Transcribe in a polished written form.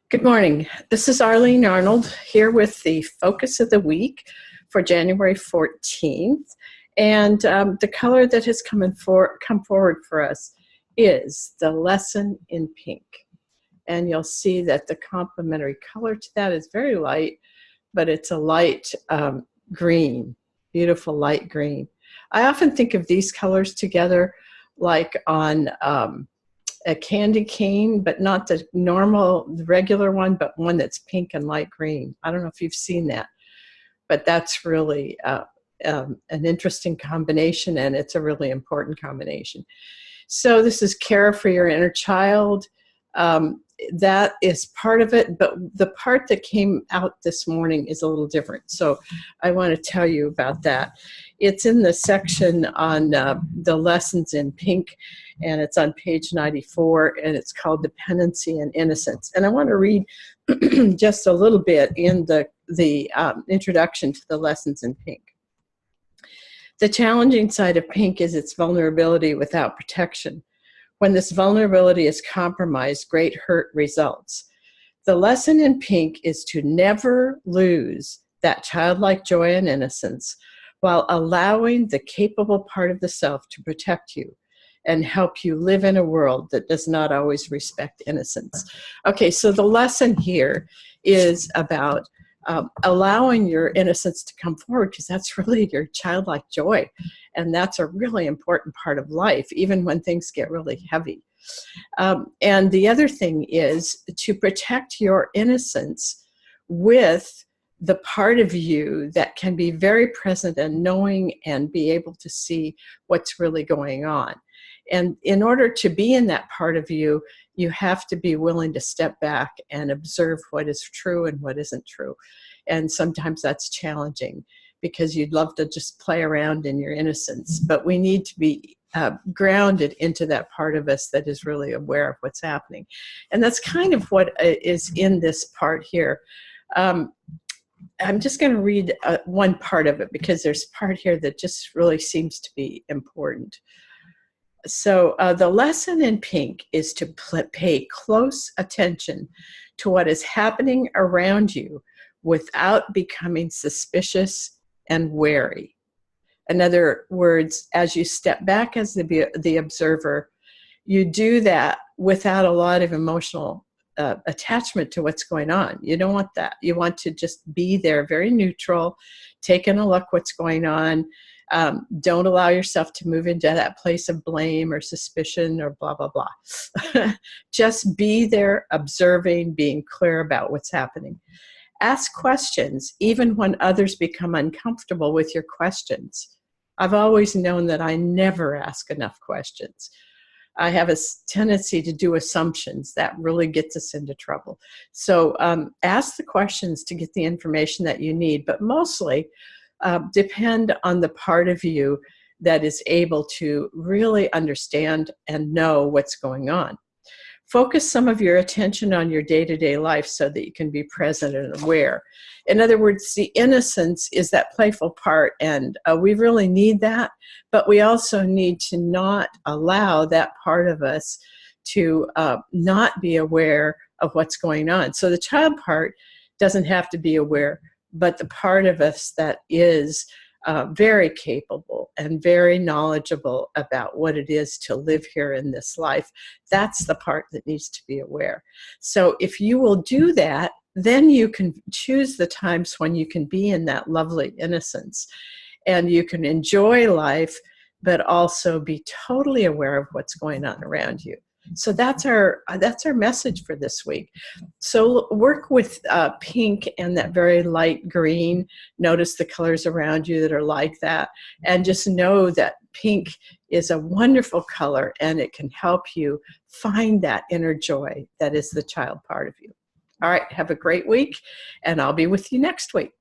Good morning. This is Arlene Arnold here with the focus of the week for January 14th. And the color that has come forward for us is the lesson in pink. And you'll see that the complementary color to that is very light, but it's a light green, beautiful light green. I often think of these colors together like on a candy cane, but not the normal, the regular one, but one that's pink and light green. I don't know if you've seen that, but that's really an interesting combination, and it's a really important combination. So this is care for your inner child. That is part of it, but the part that came out this morning is a little different. So I want to tell you about that. It's in the section on the lessons in pink, and it's on page 94, and it's called Dependency and Innocence. And I want to read just a little bit in the introduction to the lessons in pink. The challenging side of pink is its vulnerability without protection. When this vulnerability is compromised, great hurt results. The lesson in pink is to never lose that childlike joy and innocence while allowing the capable part of the self to protect you and help you live in a world that does not always respect innocence. Okay, so the lesson here is about allowing your innocence to come forward, because that's really your childlike joy. And that's a really important part of life, even when things get really heavy. And the other thing is to protect your innocence with the part of you that can be very present and knowing and be able to see what's really going on. And in order to be in that part of you, you have to be willing to step back and observe what is true and what isn't true. And sometimes that's challenging because you'd love to just play around in your innocence, but we need to be grounded into that part of us that is really aware of what's happening. And that's kind of what is in this part here. I'm just going to read one part of it because there's a part here that just really seems to be important. So the lesson in pink is to pay close attention to what is happening around you without becoming suspicious and wary. In other words, as you step back as the observer, you do that without a lot of emotional attachment to what's going on. You don't want that. You want to just be there, very neutral, taking a look what's going on. Don't allow yourself to move into that place of blame or suspicion or blah, blah, blah. Just be there, observing, being clear about what's happening. Ask questions, even when others become uncomfortable with your questions. I've always known that I never ask enough questions. I have a tendency to do assumptions. That really gets us into trouble. So ask the questions to get the information that you need, but mostly depend on the part of you that is able to really understand and know what's going on. Focus some of your attention on your day-to-day life so that you can be present and aware. In other words, the innocence is that playful part, and we really need that, but we also need to not allow that part of us to not be aware of what's going on. So the child part doesn't have to be aware, but the part of us that is very capable and very knowledgeable about what it is to live here in this life, that's the part that needs to be aware. So if you will do that, then you can choose the times when you can be in that lovely innocence and you can enjoy life, but also be totally aware of what's going on around you. So that's our message for this week. So work with pink and that very light green. Notice the colors around you that are like that. And just know that pink is a wonderful color and it can help you find that inner joy that is the child part of you. All right, have a great week, and I'll be with you next week.